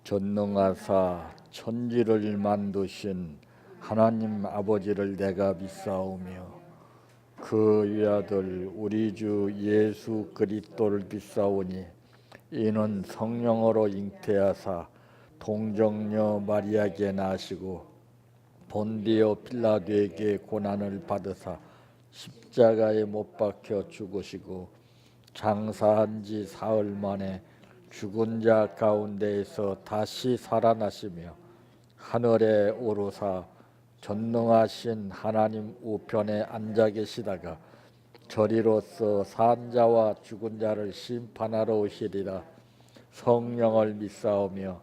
전능하사 천지를 만드신 하나님 아버지를 내가 믿사오며 그 위아들 우리 주 예수 그리스도를 믿사오니 이는 성령으로 잉태하사 동정녀 마리아에게 나시고 본디오 필라도에게 고난을 받으사 십자가에 못 박혀 죽으시고 장사한 지 사흘 만에 죽은 자 가운데에서 다시 살아나시며 하늘에 오르사 전능하신 하나님 우편에 앉아 계시다가 저리로서 산 자와 죽은 자를 심판하러 오시리라. 성령을 믿사오며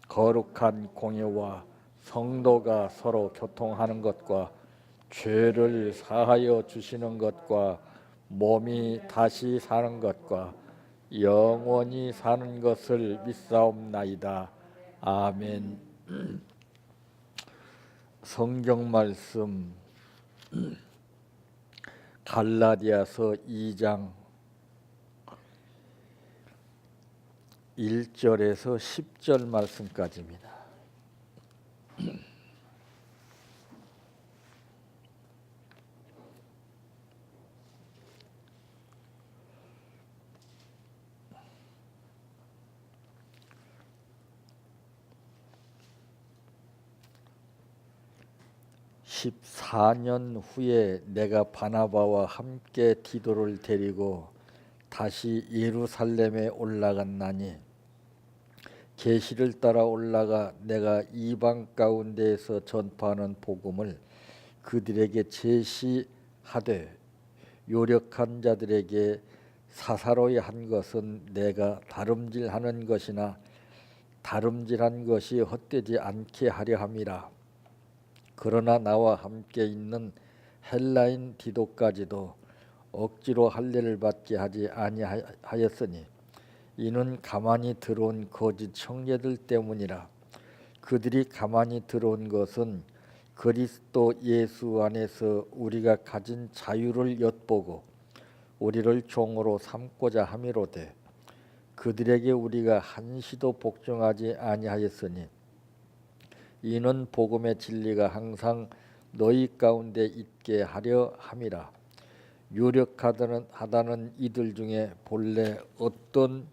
거룩한 공예와 성도가 서로 교통하는 것과 죄를 사하여 주시는 것과 몸이 다시 사는 것과 영원히 사는 것을 믿사옵나이다. 아멘. 성경 말씀 갈라디아서 2장 1절에서 10절 말씀까지입니다. 14년 후에 내가 바나바와 함께 디도를 데리고 다시 예루살렘에 올라갔나니 계시를 따라 올라가 내가 이방 가운데에서 전파하는 복음을 그들에게 제시하되 요력한 자들에게 사사로이 한 것은 내가 다름질하는 것이나 다름질한 것이 헛되지 않게 하려 함이라. 그러나 나와 함께 있는 헬라인 디도까지도 억지로 할례를 받게 하지 아니하였으니 이는 가만히 들어온 거짓 형제들 때문이라. 그들이 가만히 들어온 것은 그리스도 예수 안에서 우리가 가진 자유를 엿보고 우리를 종으로 삼고자 함이로되 그들에게 우리가 한시도 복종하지 아니하였으니 이는 복음의 진리가 항상 너희 가운데 있게 하려 함이라. 유력하다는 이들 중에 본래 어떤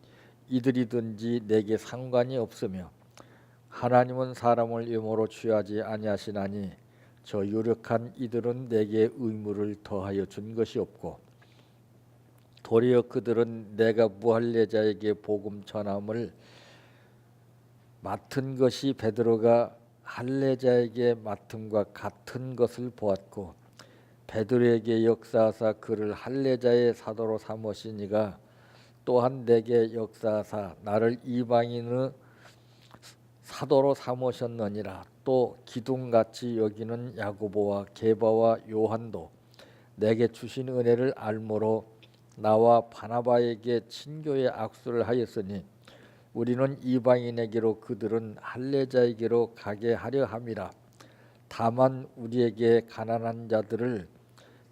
이들이든지 내게 상관이 없으며 하나님은 사람을 유모로 취하지 아니하시나니 저 유력한 이들은 내게 의무를 더하여 준 것이 없고 도리어 그들은 내가 무할례자에게 복음 전함을 맡은 것이 베드로가 할례자에게 맡음과 같은 것을 보았고 베드로에게 역사하사 그를 할례자의 사도로 삼으시니가 또한 내게 역사하사 나를 이방인의 사도로 삼으셨느니라. 또 기둥같이 여기는 야고보와 게바와 요한도 내게 주신 은혜를 알므로 나와 바나바에게 친교의 악수를 하였으니 우리는 이방인에게로 그들은 할례자에게로 가게 하려 함이라. 다만 우리에게 가난한 자들을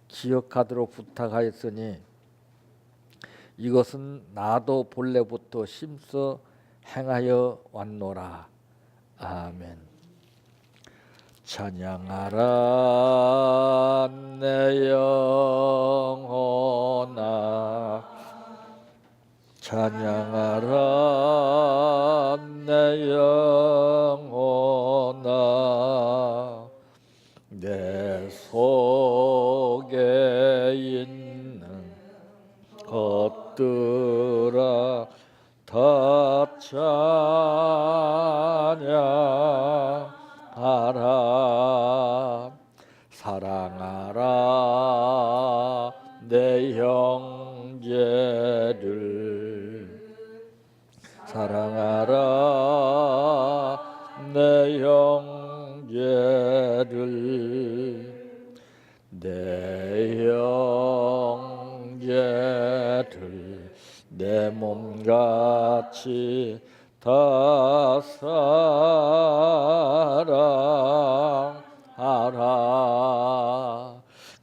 기억하도록 부탁하였으니 이것은 나도 본래부터 심써 행하여 왔노라. 아멘. 찬양하라 내 영혼아 찬양하라 내 영혼아 내 속에 있는 것들아 다 찬양하라. 사랑하라 내 형제를 사랑하라 내 형제를 내 형제를 내 몸같이 다 사랑하라.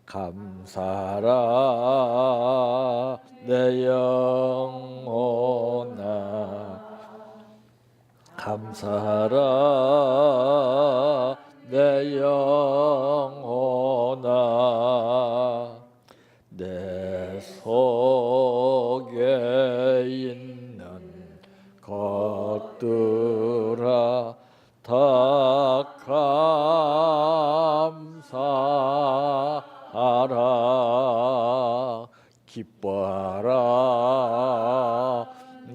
감사하라 내 영혼아 감사하라 내 영혼아 내 속에 있는 것들아 다 감사하라 기뻐하라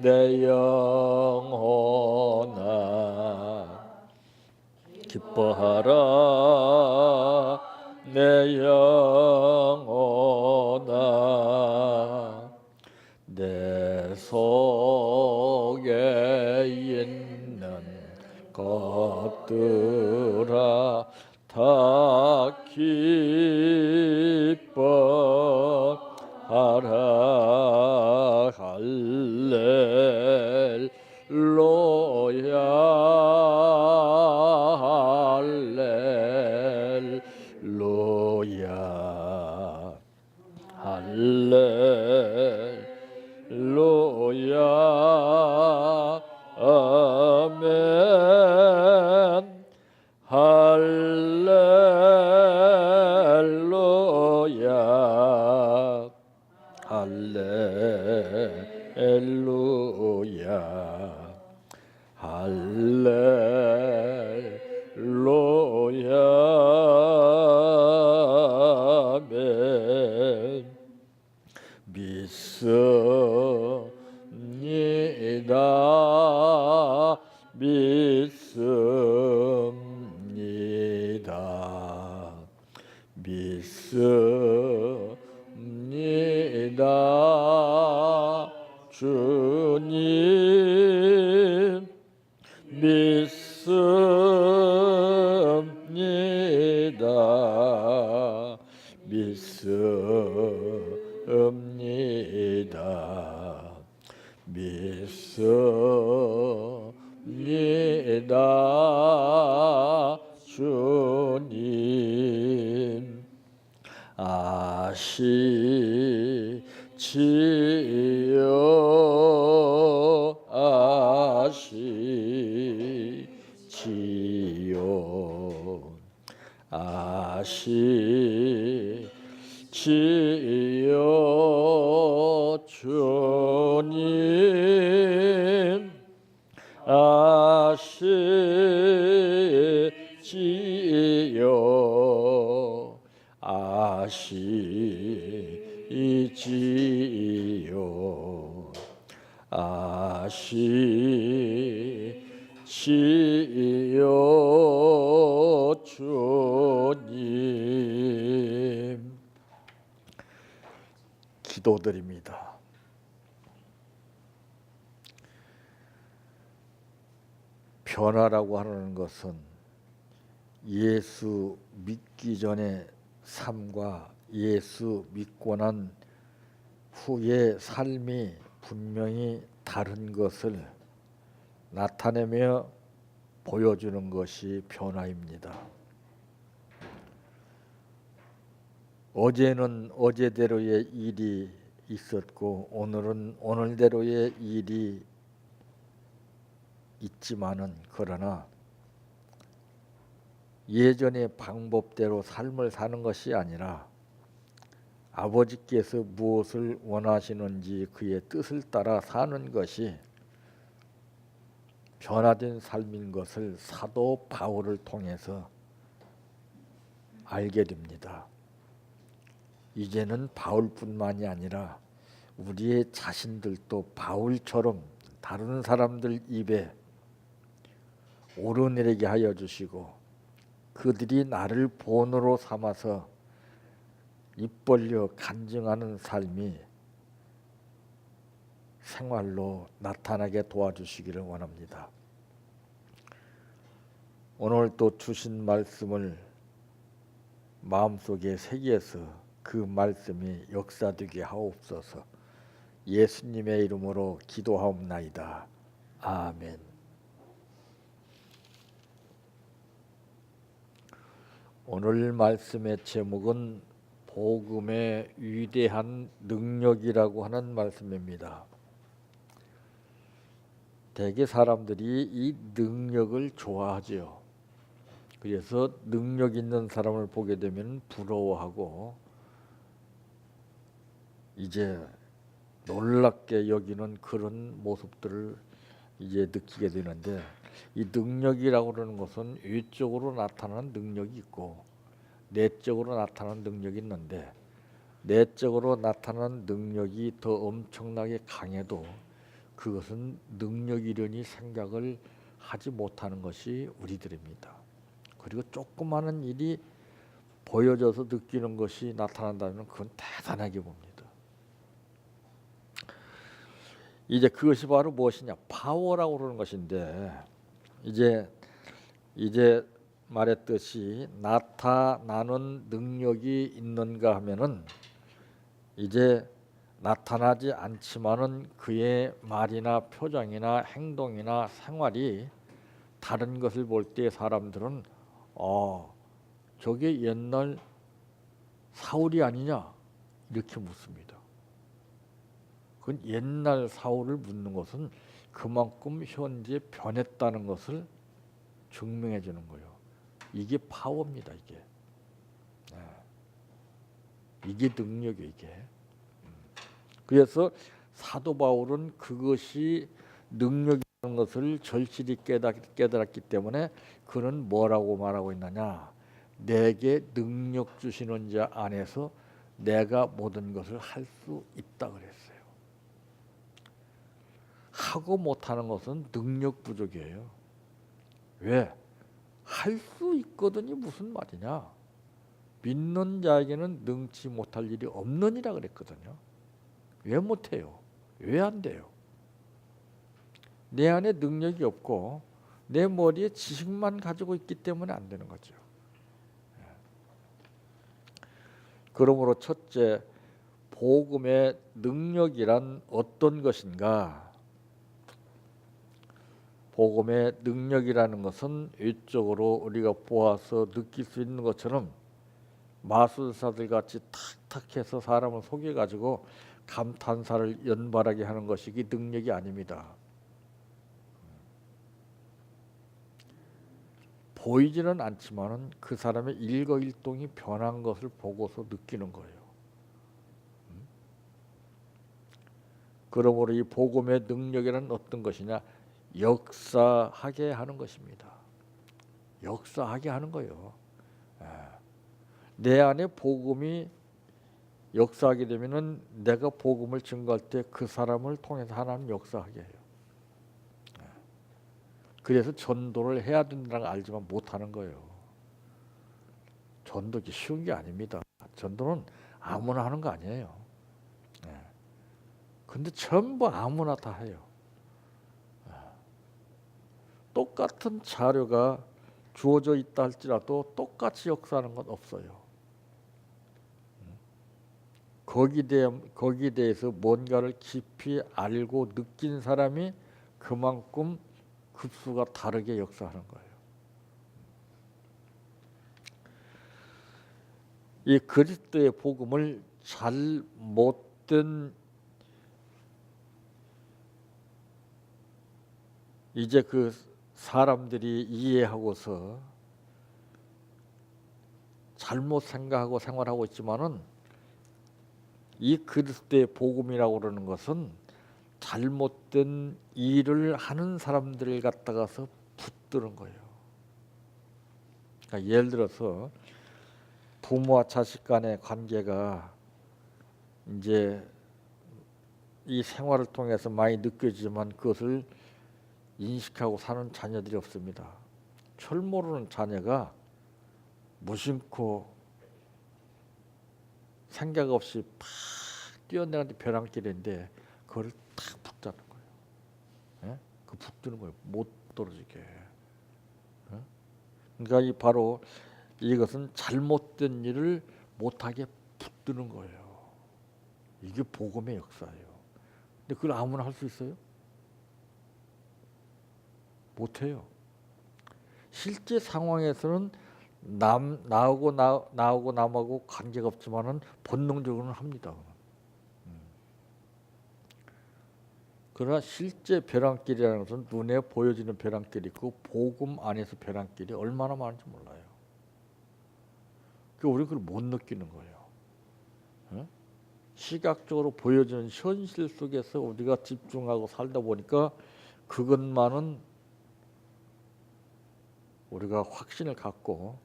내 영혼아 기뻐하라 내 영혼아 내 속에 있는 것들아 다 기뻐하라 할렐루야 할렐루야 할렐루야 아멘 할렐루야 할렐루야 할렐루야 아멘 믿습니다 믿습니다 믿습니다 주님 믿습니다 믿습니다 믿습니다 주님 아시지요 아시지요 아시지요 주님 아시지요 아시지요 아시지요 주님 기도드립니다. 변화라고 하는 것은 예수 믿기 전의 삶과 예수 믿고 난 후의 삶이 분명히 다른 것을 나타내며 보여주는 것이 변화입니다. 어제는 어제대로의 일이 있었고 오늘은 오늘대로의 일이 있지만은 그러나 예전의 방법대로 삶을 사는 것이 아니라 아버지께서 무엇을 원하시는지 그의 뜻을 따라 사는 것이 변화된 삶인 것을 사도 바울을 통해서 알게 됩니다. 이제는 바울뿐만이 아니라 우리의 자신들도 바울처럼 다른 사람들 입에 오르내리게 하여 주시고 그들이 나를 본으로 삼아서 입 벌려 간증하는 삶이 생활로 나타나게 도와주시기를 원합니다. 오늘 또 주신 말씀을 마음속에 새겨서 그 말씀이 역사되게 하옵소서. 예수님의 이름으로 기도하옵나이다. 아멘. 오늘 말씀의 제목은 복음의 위대한 능력이라고 하는 말씀입니다. 대개 사람들이 이 능력을 좋아하죠. 그래서 능력 있는 사람을 보게 되면 부러워하고 이제 놀랍게 여기는 그런 모습들을 이제 느끼게 되는데, 이 능력이라고 그러는 것은 외적으로 나타나는 능력이 있고 내적으로 나타나는 능력이 있는데, 내적으로 나타나는 능력이 더 엄청나게 강해도 그것은 능력이려니 생각을 하지 못하는 것이 우리들입니다. 그리고 조그마한 일이 보여져서 느끼는 것이 나타난다면 그건 대단하게 봅니다. 이제 그것이 바로 무엇이냐? 파워라고 그러는 것인데, 이제 말했듯이 나타나는 능력이 있는가 하면은 이제 나타나지 않지만은 그의 말이나 표정이나 행동이나 생활이 다른 것을 볼 때 사람들은 저게 옛날 사울이 아니냐 이렇게 묻습니다. 그건 옛날 사울을 묻는 것은 그만큼 현재 변했다는 것을 증명해 주는 거예요. 이게 파워입니다. 이게 능력이에요. 이게. 그래서 사도 바울은 그것이 능력이라는 것을 절실히 깨달았기 때문에 그는 뭐라고 말하고 있느냐? 내게 능력 주시는 자 안에서 내가 모든 것을 할 수 있다 그랬어요. 하고 못하는 것은 능력 부족이에요. 왜? 할 수 있거든이 무슨 말이냐? 믿는 자에게는 능치 못할 일이 없느니라 그랬거든요. 왜 못해요? 왜 안 돼요? 내 안에 능력이 없고 내 머리에 지식만 가지고 있기 때문에 안 되는 거죠. 그러므로 첫째, 복음의 능력이란 어떤 것인가? 복음의 능력이라는 것은 외적으로 우리가 보아서 느낄 수 있는 것처럼 마술사들 같이 탁탁해서 사람을 속여가지고 감탄사를 연발하게 하는 것이 능력이 아닙니다. 보이지는 않지만은 그 사람의 일거일동이 변한 것을 보고서 느끼는 거예요. 그러므로 이 복음의 능력이란 어떤 것이냐? 역사하게 하는 것입니다. 역사하게 하는 거예요. 내 안에 복음이 역사하게 되면은 내가 복음을 증거할 때 그 사람을 통해서 하나님 역사하게 해요. 그래서 전도를 해야 된다는 걸 알지만 못하는 거예요. 전도가 쉬운 게 아닙니다. 전도는 아무나 하는 거 아니에요. 근데 전부 아무나 다 해요. 똑같은 자료가 주어져 있다 할지라도 똑같이 역사하는 건 없어요. 거기에 대해서 뭔가를 깊이 알고 느낀 사람이 그만큼 급수가 다르게 역사하는 거예요. 이 그리스도의 복음을 잘 못된 이제 그 사람들이 이해하고서 잘못 생각하고 생활하고 있지만은 이 그리스도의 복음이라고 그러는 것은 잘못된 일을 하는 사람들을 갖다가서 붙드는 거예요. 그러니까 예를 들어서 부모와 자식 간의 관계가 이제 이 생활을 통해서 많이 느껴지지만 그것을 인식하고 사는 자녀들이 없습니다. 철 모르는 자녀가 무심코 생각 없이 팍 뛰어내가는 벼랑길인데 그걸 탁 붙잡는 거예요. 예? 그 붙드는 거예요. 못 떨어지게. 예? 그러니까 이 바로 이것은 잘못된 일을 못하게 붙드는 거예요. 이게 복음의 역사예요. 근데 그걸 아무나 할 수 있어요? 못해요. 실제 상황에서는 나하고 남하고 관계가 없지만은 본능적으로는 합니다. 그러나 실제 벼랑길이라는 것은 눈에 보여지는 벼랑길이 있고 복음 안에서 벼랑길이 얼마나 많은지 몰라요. 우리는 그걸 못 느끼는 거예요. 어? 시각적으로 보여지는 현실 속에서 우리가 집중하고 살다 보니까 그것만은 우리가 확신을 갖고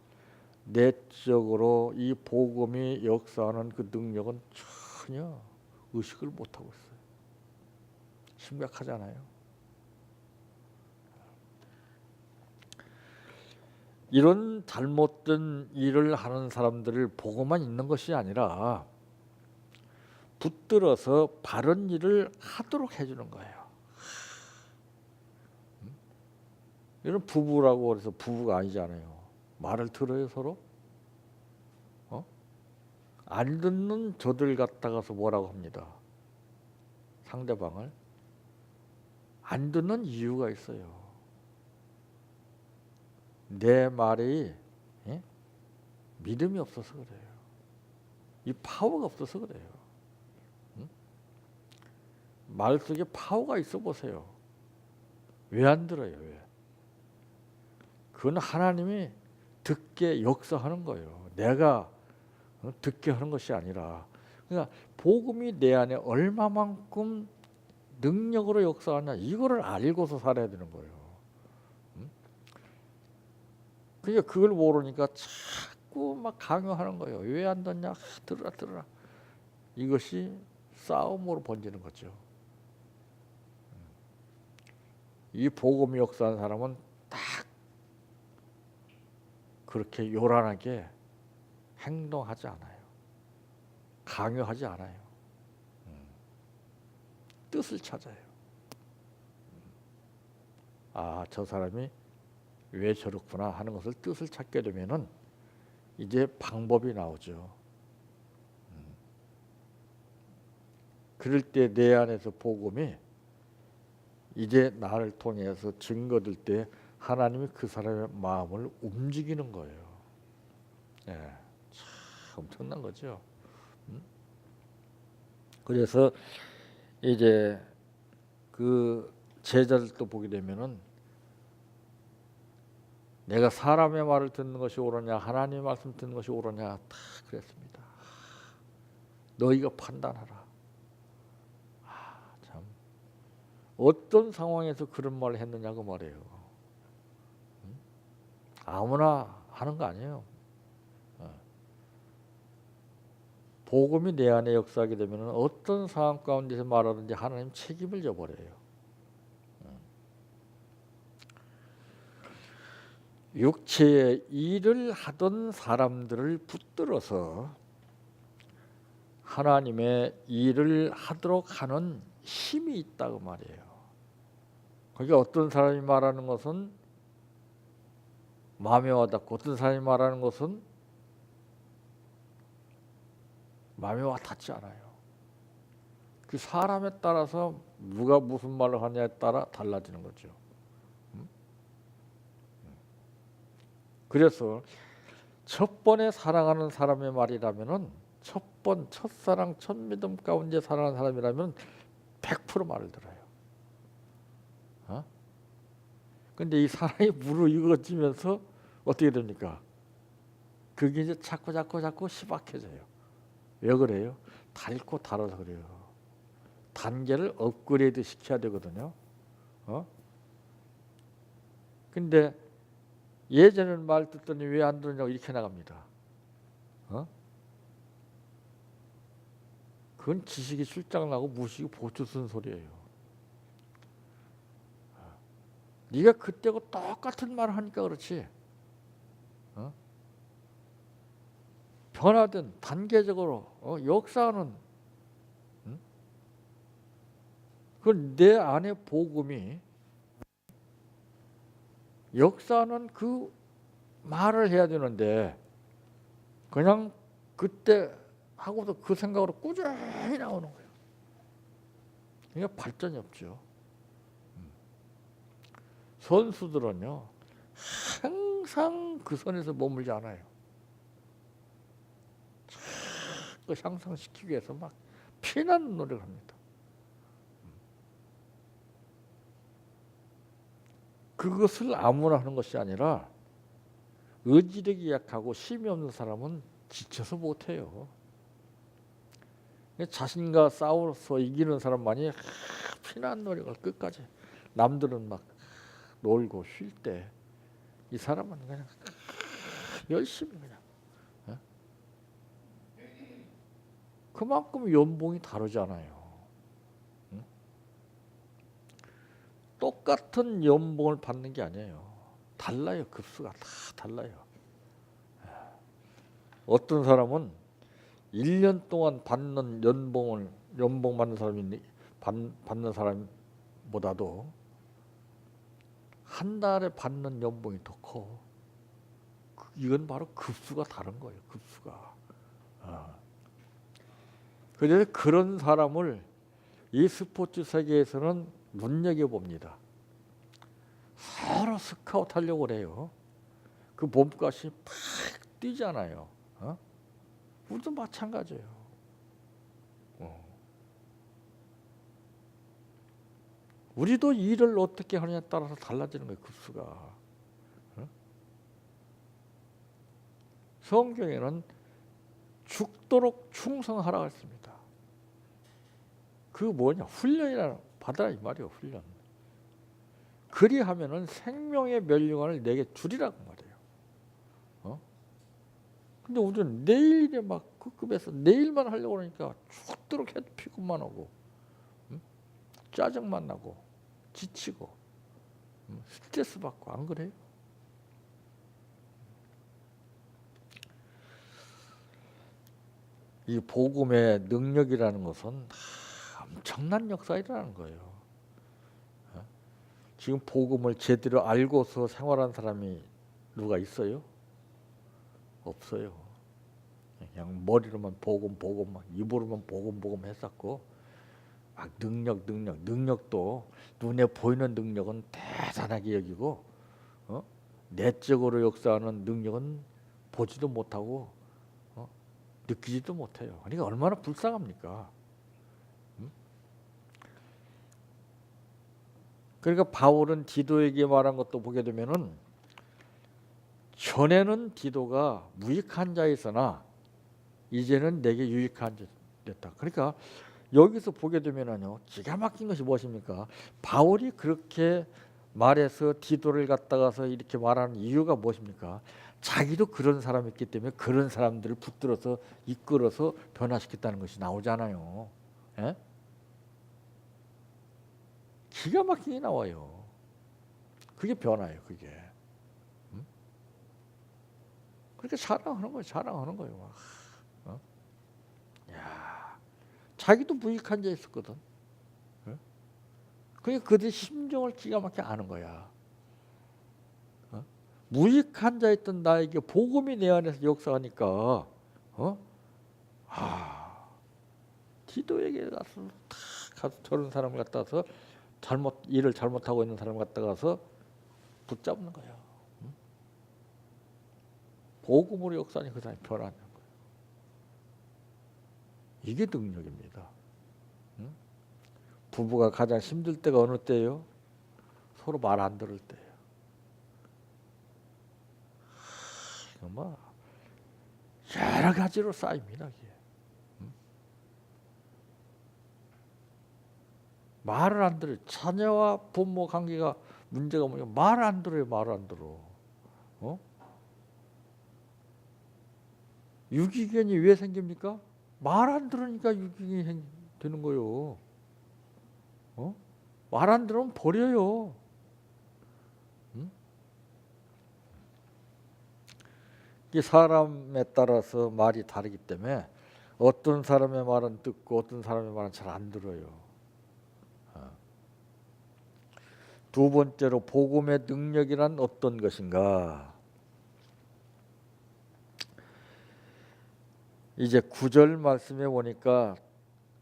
내적으로 이 복음이 역사하는 그 능력은 전혀 의식을 못하고 있어요. 심각하잖아요. 이런 잘못된 일을 하는 사람들을 보고만 있는 것이 아니라 붙들어서 바른 일을 하도록 해주는 거예요. 이런 부부라고 해서 부부가 아니잖아요. 말을 들어요 서로? 안 듣는 저들 갖다가서 뭐라고 합니다. 상대방을. 안 듣는 이유가 있어요. 내 말이 믿음이 없어서 그래요. 이 파워가 없어서 그래요. 말 속에 파워가 있어 보세요. 왜 안 들어요? 왜? 그건 하나님이 듣게 역사하는 거예요. 내가 듣게 하는 것이 아니라, 그러니까 복음이 내 안에 얼마만큼 능력으로 역사하냐 이거를 알고서 살아야 되는 거예요. 그러니까 그걸 모르니까 자꾸 막 강요하는 거예요. 왜 안 듣냐? 들으라. 이것이 싸움으로 번지는 거죠. 이 복음 역사하는 사람은 딱 그렇게 요란하게 행동하지 않아요. 강요하지 않아요. 뜻을 찾아요. 아, 저 사람이 왜 저렇구나 하는 것을 뜻을 찾게 되면은 이제 방법이 나오죠. 그럴 때 내 안에서 복음이 이제 나를 통해서 증거될 때 하나님이 그 사람의 마음을 움직이는 거예요. 예, 참 엄청난 거죠. 그래서 이제 그 제자들도 보게 되면은 내가 사람의 말을 듣는 것이 옳으냐 하나님의 말씀 듣는 것이 옳으냐 다 그랬습니다. 너희가 판단하라. 참 어떤 상황에서 그런 말을 했느냐고 말해요. 아무나 하는 거 아니에요. 복음이 내 안에 역사하게 되면 어떤 상황 가운데서 말하든지 하나님 책임을 져버려요. 육체의 일을 하던 사람들을 붙들어서 하나님의 일을 하도록 하는 힘이 있다고 말이에요. 그러니까 어떤 사람이 말하는 것은 마음에 와닿고 어떤 사람이 말하는 것은 마음에 와닿지 않아요. 그 사람에 따라서 누가 무슨 말을 하냐에 따라 달라지는 거죠. 그래서 첫 번에 사랑하는 사람의 말이라면은 첫사랑, 첫 믿음 가운데 사랑하는 사람이라면 100% 말을 들어요. 근데 이 사랑이 무르익어지면서 어떻게 됩니까? 그게 이제 자꾸 시박해져요. 왜 그래요? 닳고 달아서 그래요. 단계를 업그레이드 시켜야 되거든요. 근데 예전에는 말 듣더니 왜 안 듣냐고 이렇게 나갑니다. 그건 지식이 출장나고 무식이 보초 쓴 소리예요. 네가 그때고 똑같은 말을 하니까 그렇지. 변화된 단계적으로 역사하는 그건 내 안에 복음이 역사하는 그 말을 해야 되는데 그냥 그때 하고도 그 생각으로 꾸준히 나오는 거예요. 그러니까 발전이 없죠. 선수들은요 항상 그 선에서 머물지 않아요. 자꾸 향상시키기 위해서 막 피나는 노력을 합니다. 그것을 아무나 하는 것이 아니라 의지력이 약하고 힘이 없는 사람은 지쳐서 못해요. 자신과 싸워서 이기는 사람만이 피난 노력을 끝까지, 남들은 막 놀고 쉴 때 이 사람은 그냥 열심히 그냥, 어? 그만큼 연봉이 다르잖아요. 응? 똑같은 연봉을 받는 게 아니에요. 달라요. 급수가 다 달라요. 어떤 사람은 1년 동안 받는 연봉 받는 사람이 받는 사람보다도 한 달에 받는 연봉이 더 커. 이건 바로 급수가 다른 거예요. 급수가. 그래서 그런 사람을 이 스포츠 세계에서는 눈여겨봅니다. 서로 스카우트 하려고 그래요. 그 몸값이 팍 뛰잖아요. 우리도 마찬가지예요. 우리도 일을 어떻게 하느냐에 따라서 달라지는 거예요. 급수가. 성경에는 죽도록 충성하라고 했습니다. 그 뭐냐? 훈련이라 받아라 이 말이에요. 훈련. 그리하면은 생명의 멸류관을 내게 주리라고 말이에요. 근데 우리는 내일에 막 그 급에서 내일만 하려고 그러니까 죽도록 해도 피곤만 하고, 짜증만 나고, 지치고, 스트레스 받고, 안 그래요? 이 복음의 능력이라는 것은 엄청난 역사이라는 거예요. 지금 복음을 제대로 알고서 생활한 사람이 누가 있어요? 없어요. 그냥 머리로만 복음만, 입으로만 복음 했었고, 막 능력도 눈에 보이는 능력은 대단하게 여기고, 내적으로 역사하는 능력은 보지도 못하고, 느끼지도 못해요. 그러니까 얼마나 불쌍합니까? 그러니까 바울은 디도에게 말한 것도 보게 되면은, 전에는 디도가 무익한 자였으나 이제는 내게 유익한 자 됐다. 그러니까 여기서 보게 되면은요, 기가 막힌 것이 무엇입니까? 바울이 그렇게 말해서 디도를 갖다가서 이렇게 말하는 이유가 무엇입니까? 자기도 그런 사람이었기 때문에 그런 사람들을 붙들어서 이끌어서 변화시켰다는 것이 나오잖아요. 예? 기가 막히게 나와요. 그게 변화예요. 그게. 그렇게 자랑하는 거예요. 막. 야, 자기도 무익한 자 있었거든. 그러니까 그들의 심정을 기가 막히게 아는 거야. 무익한 자였던 나에게 복음이 내 안에서 역사하니까, 디도에게 가서 저런 사람을 갖다서 일을 잘못하고 있는 사람을 갖다가서 붙잡는 거야. 복음으로 역사하니 그 사람이 변하는 거예요. 이게 능력입니다. 부부가 가장 힘들 때가 어느 때예요? 서로 말 안 들을 때예요. 뭐 여러 가지로 쌓입니다. 이게. 말을 안 들어요. 자녀와 부모 관계가 문제가 뭐냐? 말을 안 들어요. 말을 안 들어. 유기견이 왜 생깁니까? 말 안 들으니까 유기견이 되는 거예요. 말 안 들으면 버려요. 이 사람에 따라서 말이 다르기 때문에 어떤 사람의 말은 듣고 어떤 사람의 말은 잘 안 들어요. 두 번째로 복음의 능력이란 어떤 것인가? 이제 9절 말씀에 보니까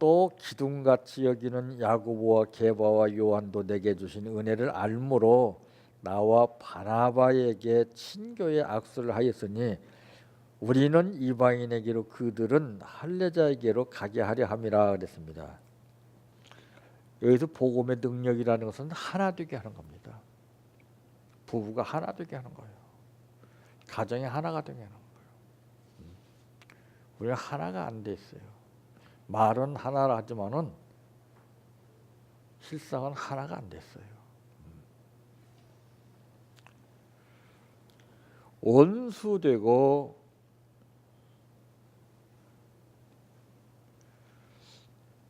또 기둥같이 여기는 야고보와 게바와 요한도 내게 주신 은혜를 알므로 나와 바나바에게 친교의 악수를 하였으니 우리는 이방인에게로 그들은 할례자에게로 가게 하려 함이라 그랬습니다. 여기서 복음의 능력이라는 것은 하나 되게 하는 겁니다. 부부가 하나 되게 하는 거예요. 가정이 하나가 되게 하는 거예요. 우리가 하나가 안 돼 있어요. 말은 하나라 하지만은 실상은 하나가 안 됐어요. 원수되고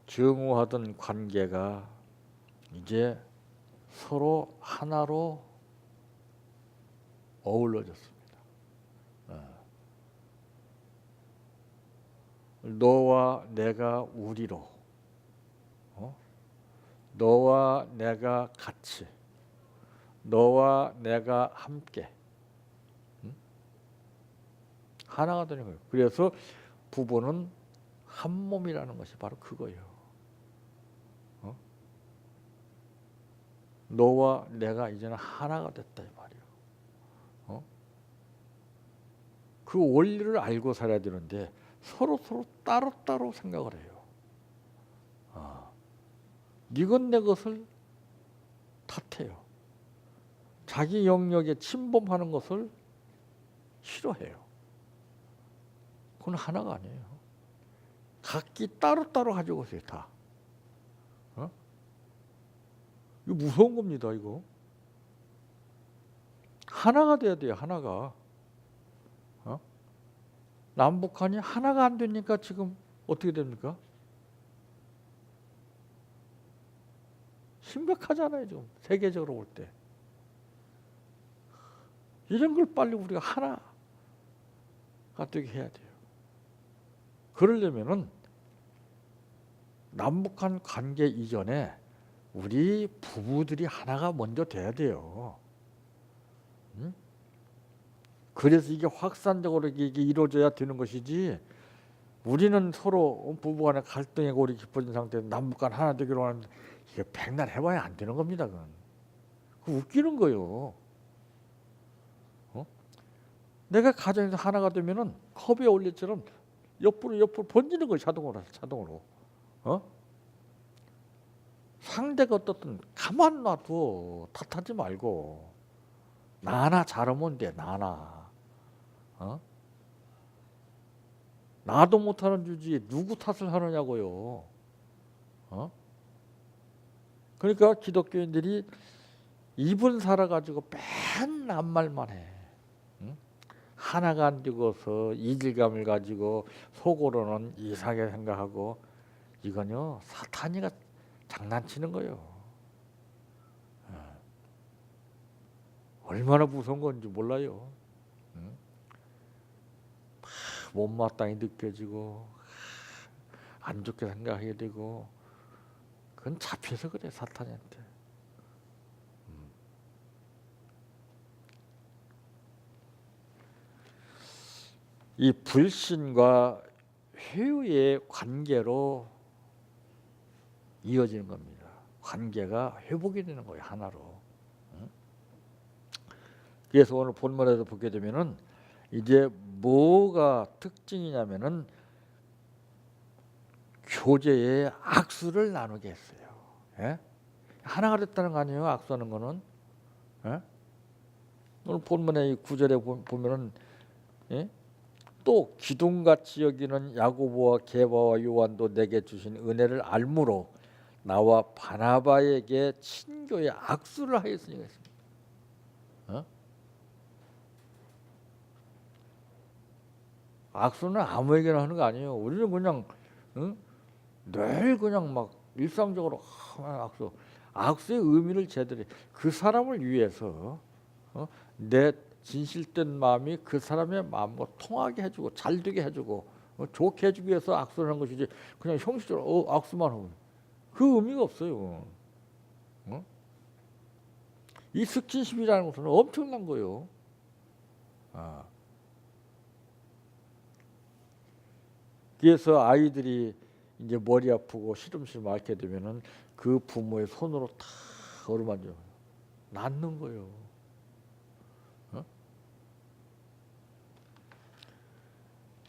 정오하던 관계가 이제 서로 하나로 어우러졌습니다. 너와 내가 우리로, 너와 내가 같이, 너와 내가 함께 하나가 되는 거예요. 그래서 부부는 한 몸이라는 것이 바로 그거예요. 너와 내가 이제는 하나가 됐다 이 말이에요. 그 원리를 알고 살아야 되는데 서로 따로따로 생각을 해요. 이건 내 것을 탓해요. 자기 영역에 침범하는 것을 싫어해요. 그건 하나가 아니에요. 각기 따로따로 가지고 있어요. 다. 이거 무서운 겁니다. 이거. 하나가 돼야 돼요. 하나가. 남북한이 하나가 안 되니까 지금 어떻게 됩니까? 심각하잖아요. 지금 세계적으로 볼 때. 이런 걸 빨리 우리가 하나가 되게 해야 돼요. 그러려면은 남북한 관계 이전에 우리 부부들이 하나가 먼저 돼야 돼요. 그래서 이게 확산적으로 이게 이루어져야 되는 것이지, 우리는 서로 부부간의 갈등의 골이 깊어진 상태에서 남북한 하나 되기로 하는데 이게 백날 해봐야 안 되는 겁니다. 그건. 그거 웃기는 거예요. 내가 가정에서 하나가 되면은 컵에 올릴처럼 옆으로 번지는 거예요. 자동으로. 상대가 어떻든 가만 놔둬. 탓하지 말고. 나나 잘하면 돼. 나나. 나도 못하는 주지 누구 탓을 하느냐고요. 그러니까 기독교인들이 입은 살아가지고 맨 남말만 해. 하나가 안 되고서 이질감을 가지고 속으로는 이상하게 생각하고, 이건요 사탄이가 장난치는 거예요. 얼마나 무서운 건지 몰라요. 못마땅히 느껴지고 안 좋게 생각하게 되고, 그건 잡혀서 그래 사탄한테. 이 불신과 회유의 관계로 이어지는 겁니다. 관계가 회복이 되는 거예요. 하나로. 그래서 오늘 본문에서 보게 되면은 이제 뭐가 특징이냐면은 교제의 악수를 나누게 했어요. 예? 하나가 됐다는 거 아니에요? 악수하는 거는. 예? 오늘 본문의 이 구절에 보면은, 예? 또 기둥같이 여기는 야고보와 게바와 요한도 내게 주신 은혜를 알므로 나와 바나바에게 친교의 악수를 하였으니까 했습니다. 악수는 아무에게나 하는 거 아니에요. 우리는 그냥 늘 그냥 막 일상적으로 악수의 의미를 제대로, 그 사람을 위해서 내 진실된 마음이 그 사람의 마음과 통하게 해주고 잘 되게 해주고 좋게 해주기 위해서 악수를 하는 것이지, 그냥 형식적으로 악수만 하고 그 의미가 없어요. 이 스킨십이라는 것은 엄청난 거예요. 그래서 아이들이 이제 머리 아프고 시름시름 앓게 되면은 그 부모의 손으로 다 어루만져 낫는 거예요.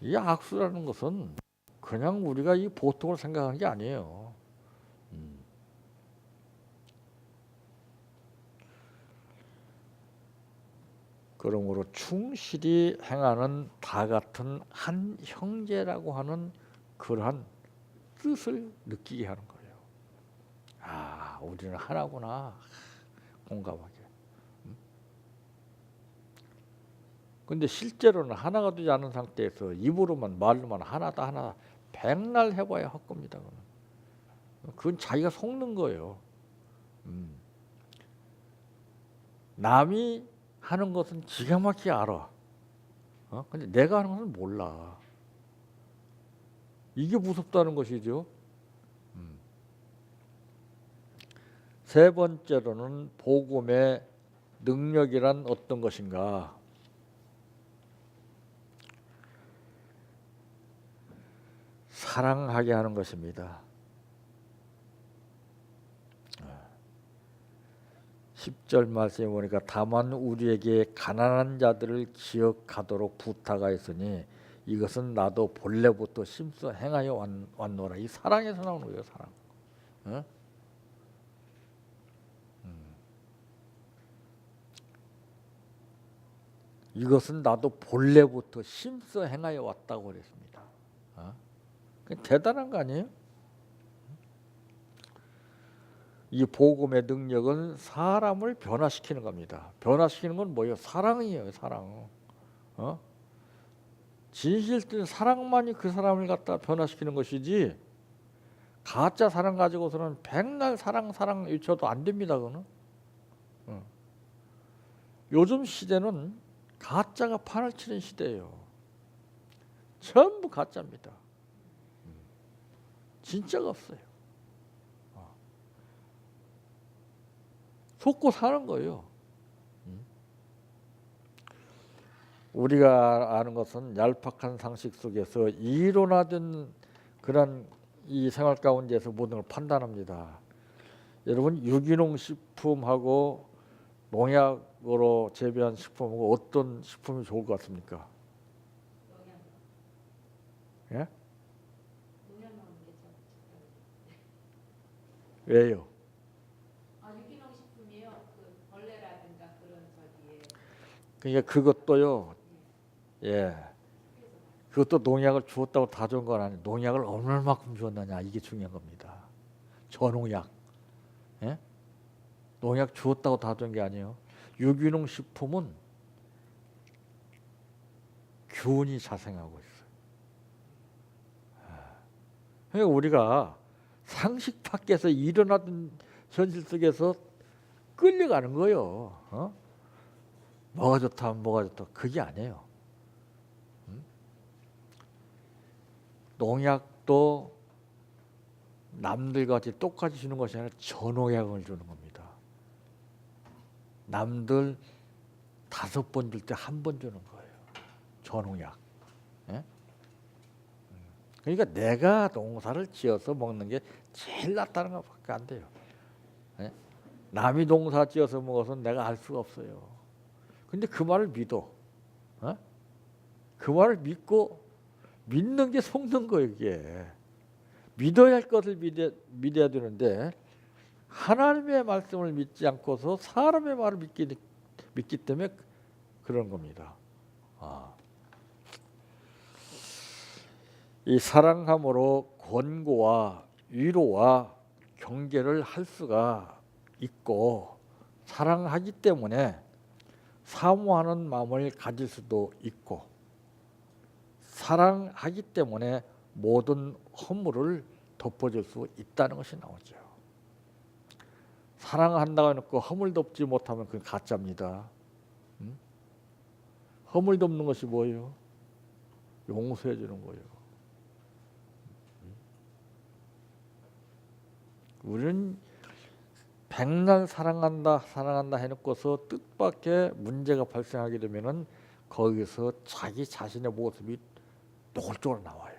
이 악수라는 것은 그냥 우리가 이 보통을 생각하는 게 아니에요. 그러므로 충실히 행하는 다 같은 한 형제라고 하는 그러한 뜻을 느끼게 하는 거예요. 아, 우리는 하나구나. 공감하게. 근데 실제로는 하나가 되지 않은 상태에서 입으로만 말로만 하나다 하나 백날 해봐야 할 겁니다. 그건 자기가 속는 거예요. 남이 하는 것은 기가 막히게 알아. 근데 내가 하는 것은 몰라. 이게 무섭다는 것이죠. 세 번째로는 복음의 능력이란 어떤 것인가? 사랑하게 하는 것입니다. 10절 말씀에 보니까 다만 우리에게 가난한 자들을 기억하도록 부탁하였으니 이것은 나도 본래부터 심써 행하여 왔노라. 이 사랑에서 나오는 거예요. 사랑. 어? 이것은 나도 본래부터 심써 행하여 왔다고 그랬습니다. 대단한 거 아니에요? 이 복음의 능력은 사람을 변화시키는 겁니다. 변화시키는 건 뭐예요? 사랑이에요. 사랑. 진실된 사랑만이 그 사람을 갖다 변화시키는 것이지 가짜 사랑 가지고서는 백날 사랑 외쳐도 안 됩니다. 그거는. 요즘 시대는 가짜가 판을 치는 시대예요. 전부 가짜입니다. 진짜가 없어요. 속고 사는 거예요. 우리가 아는 것은 얄팍한 상식 속에서 이론화된 그런 이 생활 가운데서 모든 걸 판단합니다. 여러분 유기농 식품하고 농약으로 재배한 식품하고 어떤 식품이 좋을 것 같습니까? 예? 왜요? 유기농 식품이요. 그 벌레라든가 그런 저기에. 그러니까 그것도요. 예. 그것도 농약을 주었다고 다 좋은 건 아니에요. 농약을 얼마만큼 주었느냐 이게 중요한 겁니다. 저농약. 예? 농약 주었다고 다 좋은 게 아니에요. 유기농 식품은 균이 자생하고 있어요. 그러니까 우리가 상식 밖에서 일어나던 현실 속에서 끌려가는 거예요. 뭐가 좋다 뭐가 좋다 그게 아니에요. 농약도 남들같이 똑같이 주는 것이 아니라 전농약을 주는 겁니다. 남들 5번 줄 때 1번 주는 거예요. 전농약. 예? 그러니까 내가 농사를 지어서 먹는 게 제일 낫다는 것밖에 안 돼요. 예? 남이 농사 지어서 먹어서 내가 알 수가 없어요. 근데 그 말을 믿어. 그 말을 믿고 믿는 게 속는 거예요. 이게 믿어야 할 것을 믿어야 되는데 하나님의 말씀을 믿지 않고서 사람의 말을 믿기 때문에 그런 겁니다. 이 사랑함으로 권고와 위로와 경계를 할 수가 있고 사랑하기 때문에 사모하는 마음을 가질 수도 있고 사랑하기 때문에 모든 허물을 덮어줄 수 있다는 것이 나오죠. 사랑한다고 해놓고 허물 덮지 못하면 그건 가짜입니다. 허물 덮는 것이 뭐예요? 용서해 주는 거예요. 우리는 백날 사랑한다 해놓고서 뜻밖의 문제가 발생하게 되면은 거기서 자기 자신의 모습이 노골적으로 나와요.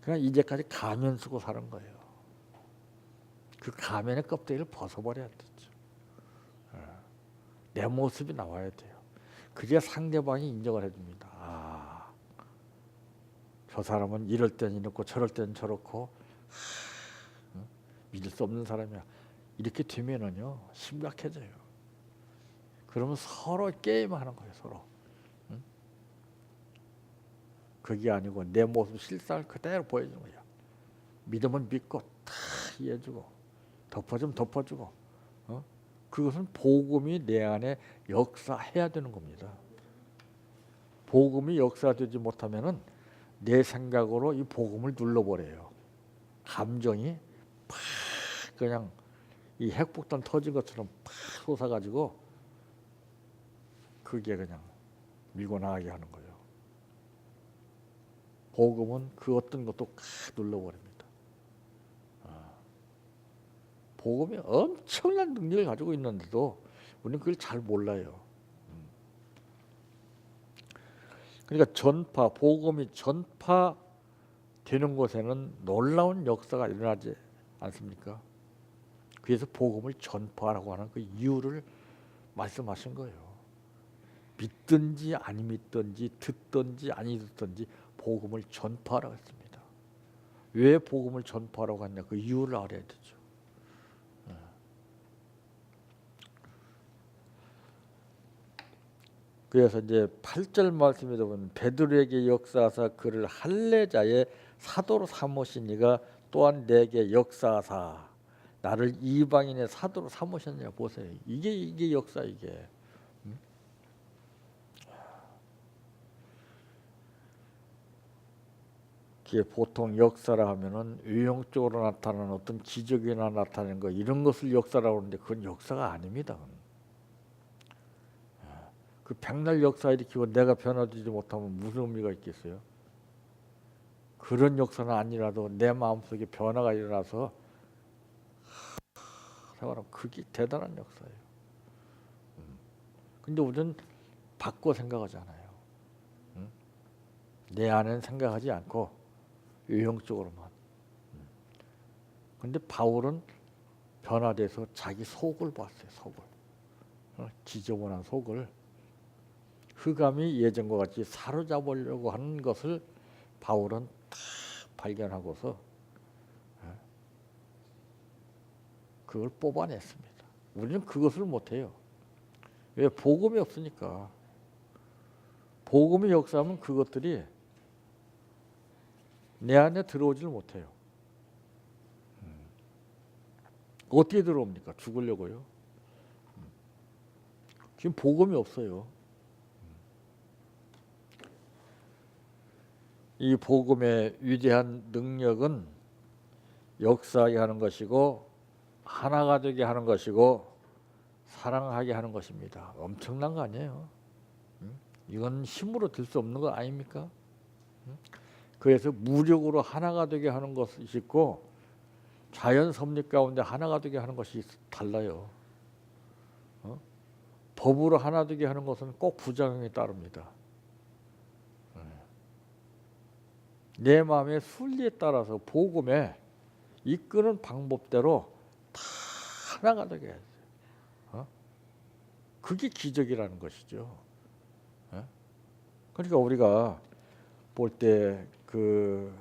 그냥 이제까지 가면 쓰고 사는 거예요. 그 가면의 껍데기를 벗어버려야 되죠. 내 모습이 나와야 돼요. 그래야 상대방이 인정을 해줍니다. 저 사람은 이럴 땐 이렇고 저럴 땐 저렇고 믿을 수 없는 사람이야. 이렇게 되면은요 심각해져요. 그러면 서로 게임하는 거예요. 서로. 응? 그게 아니고 내 모습 실상을 그대로 보여주는 거예요. 믿으면 믿고 다 이해해주고 덮어주면 덮어주고. 그것은 복음이 내 안에 역사해야 되는 겁니다. 복음이 역사되지 못하면은 내 생각으로 이 복음을 눌러버려요. 감정이 팍 그냥 이 핵폭탄 터진 것처럼 팍 솟아가지고 그게 그냥 밀고 나가게 하는 거예요. 복음은 그 어떤 것도 팍 눌러버립니다. 복음이 엄청난 능력을 가지고 있는데도 우리는 그걸 잘 몰라요. 그러니까 전파, 복음이 전파되는 곳에는 놀라운 역사가 일어나지 않습니까? 그래서 복음을 전파라고 하는 그 이유를 말씀하신 거예요. 믿든지 안 믿든지 듣든지 아니 듣든지 복음을 전파하라고 했습니다. 왜 복음을 전파하라고 했냐? 그 이유를 알아야 되죠. 그래서 이제 8절 말씀에 보면 베드로에게 역사하사 그를 할례자의 사도로 삼으시니가 또한 내게 역사하사 나를 이방인의 사도로 삼으셨냐 보세요. 이게 역사 이게. 이게 보통 역사라 하면은 외형적으로 나타나는 어떤 기적이나 나타나는 거 이런 것을 역사라고 하는데 그건 역사가 아닙니다. 그 백날 역사 일으키고 내가 변화되지 못하면 무슨 의미가 있겠어요? 그런 역사는 아니라도 내 마음속에 변화가 일어나서 생활하면 그게 대단한 역사예요. 근데 우리는 바꿔 생각하지 않아요. 내 안에는 생각하지 않고 외형적으로만. 근데 바울은 변화돼서 자기 속을 봤어요. 속을. 지저분한 속을. 흑암이 예전과 같이 사로잡으려고 하는 것을 바울은 다 발견하고서 그걸 뽑아냈습니다. 우리는 그것을 못해요. 왜? 복음이 없으니까. 복음이 역사하면 그것들이 내 안에 들어오지를 못해요. 어떻게 들어옵니까? 죽으려고요. 지금 복음이 없어요. 이 복음의 위대한 능력은 역사하게 하는 것이고 하나가 되게 하는 것이고 사랑하게 하는 것입니다. 엄청난 거 아니에요? 이건 힘으로 들 수 없는 거 아닙니까? 그래서 무력으로 하나가 되게 하는 것이 있고 자연 섭리 가운데 하나가 되게 하는 것이 달라요. 법으로 하나 되게 하는 것은 꼭 부작용이 따릅니다. 내 마음의 순리에 따라서 복음에 이끄는 방법대로 다 하나가 되게 해야 돼요. 그게 기적이라는 것이죠. 그러니까 우리가 볼 때 그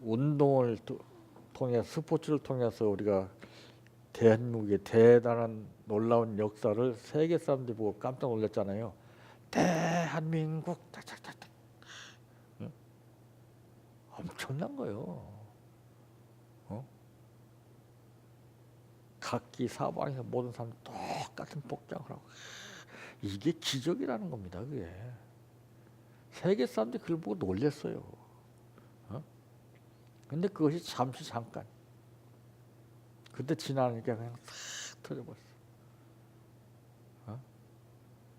운동을 통해 스포츠를 통해서 우리가 대한민국의 대단한 놀라운 역사를 세계 사람들이 보고 깜짝 놀랐잖아요. 대한민국 탁탁탁탁. 엄청난 거예요. 각기 사방에서 모든 사람 똑같은 복장을 하고 이게 기적이라는 겁니다. 그게 세계 사람들이 그걸 보고 놀랬어요. 근데 그것이 잠시 잠깐. 그때 지나니까 그냥 싹 터져버렸어.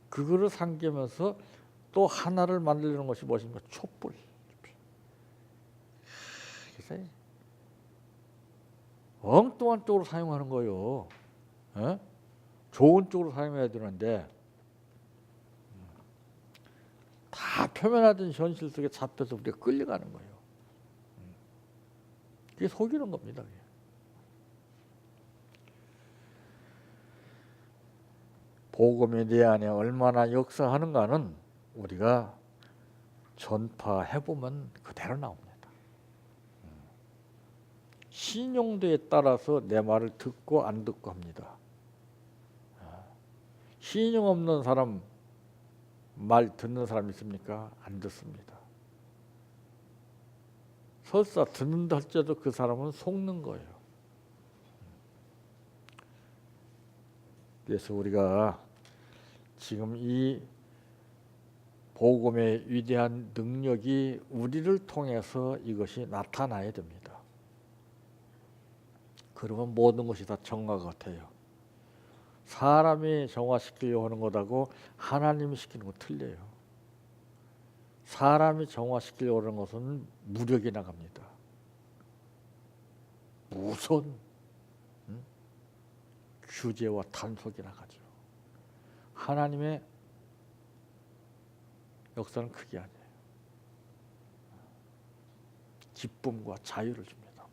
그거를 상기하면서 또 하나를 만들려는 것이 무엇인가? 촛불. 그래서 엉뚱한 쪽으로 사용하는 거예요. 좋은 쪽으로 사용해야 되는데 다 표면화된 현실 속에 잡혀서 우리가 끌려가는 거예요. 그게 속이는 겁니다. 그게. 복음이 내 안에 얼마나 역사하는가는 우리가 전파해보면 그대로 나옵니다. 신용도에 따라서 내 말을 듣고 안 듣고 합니다. 신용 없는 사람 말 듣는 사람 있습니까? 안 듣습니다. 설사 듣는다 할지라도 그 사람은 속는 거예요. 그래서 우리가 지금 이 복음의 위대한 능력이 우리를 통해서 이것이 나타나야 됩니다. 그러면 모든 것이 다 정화 같아요. 사람이 정화시키려고 하는 것하고 하나님이 시키는 거 틀려요. 사람이 정화시키려고 하는 것은 무력이 나갑니다. 무서운 규제와 단속이 나가죠. 하나님의 역사는 그게 아니에요. 기쁨과 자유를 줍니다.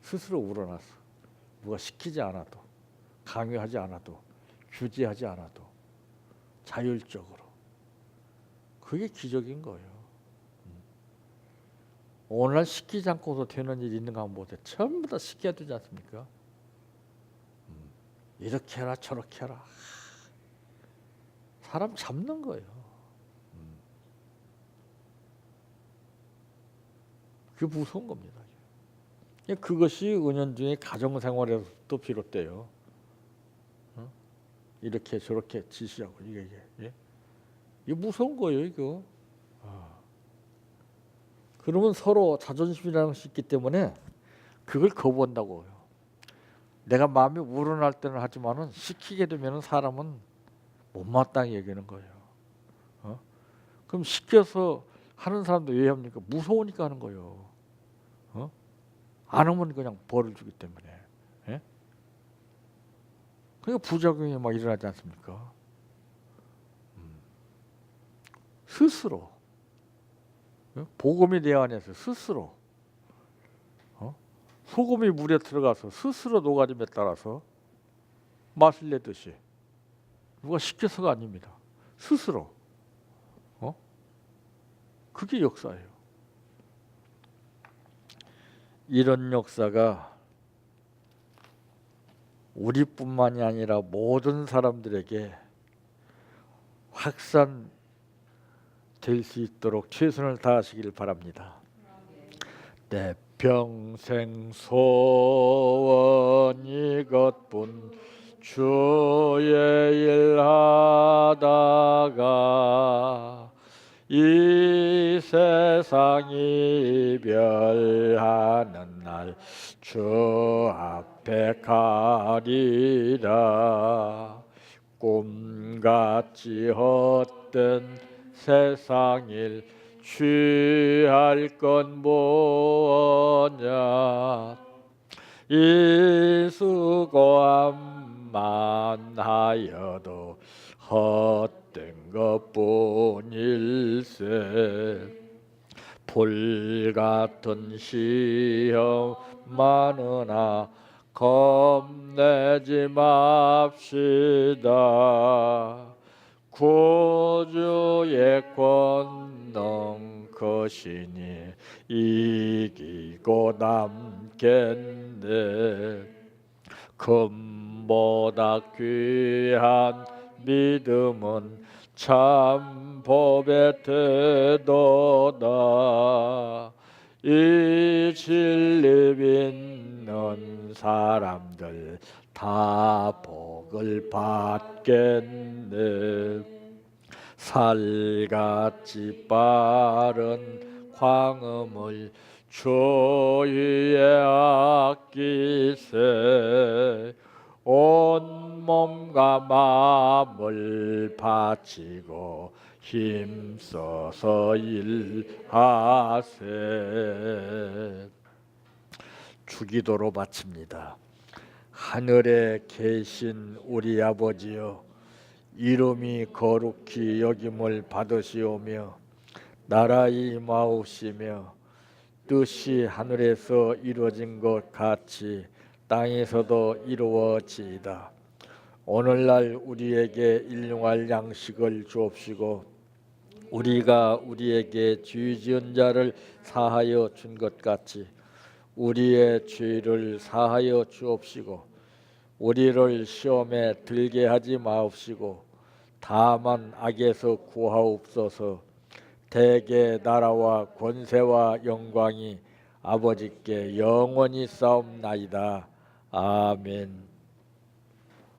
스스로 우러나서 누가 시키지 않아도, 강요하지 않아도, 규제하지 않아도 자율적으로. 그게 기적인 거예요. 오늘날 시키지 않고도 되는 일이 있는가 한번 보세요. 전부 다 시켜야 되지 않습니까? 이렇게 해라 저렇게 해라. 사람 잡는 거예요. 그게 무서운 겁니다. 그것이 은연중에 가정생활에서도 비롯돼요. 이렇게 저렇게 지시하고 이게 무서운 거예요, 이거. 그러면 서로 자존심이라는 것이 있기 때문에 그걸 거부한다고요. 내가 마음이 우러날 때는 하지만은 시키게 되면은 사람은 못마땅히 얘기하는 거예요. 그럼 시켜서 하는 사람도 왜 합니까? 무서우니까 하는 거예요. 안 하면 그냥 벌을 주기 때문에. 예? 그러니까 부작용이 막 일어나지 않습니까? 스스로 복음이 내 안에서 스스로 소금이 물에 들어가서 스스로 녹아짐에 따라서 맛을 내듯이 누가 시켜서가 아닙니다. 스스로. 그게 역사예요. 이런 역사가 우리뿐만이 아니라 모든 사람들에게 확산될 수 있도록 최선을 다하시길 바랍니다. 내 평생 소원 이것뿐 주의 일 하다가 이 세상 이별하는 날 주 앞에 가리라. 꿈같이 헛된 세상 일 취할 건 뭐냐. 이 수고함만 하여도 헛된 것뿐일세. 불같은 시험 많으나 겁내지 맙시다. 구주의 권능 크시니 이기고 남겠네. 금보다 귀한 믿음은 참 법의 태도다. 이 진리 믿는 사람들 다 복을 받겠네. 살같이 빠른 광음을 주위에 아끼세. 온 몸과 마음을 바치고 힘써서 일하세. 주기도로 마칩니다. 하늘에 계신 우리 아버지여, 이름이 거룩히 여김을 받으시오며 나라의 임하옵시며 뜻이 하늘에서 이루어진 것 같이 땅에서도 이루어지이다. 오늘날 우리에게 일용할 양식을 주옵시고 우리가 우리에게 죄 지은 자를 사하여 준 것 같이 우리의 죄를 사하여 주옵시고 우리를 시험에 들게 하지 마옵시고 다만 악에서 구하옵소서. 대개 나라와 권세와 영광이 아버지께 영원히 싸움나이다. 아멘.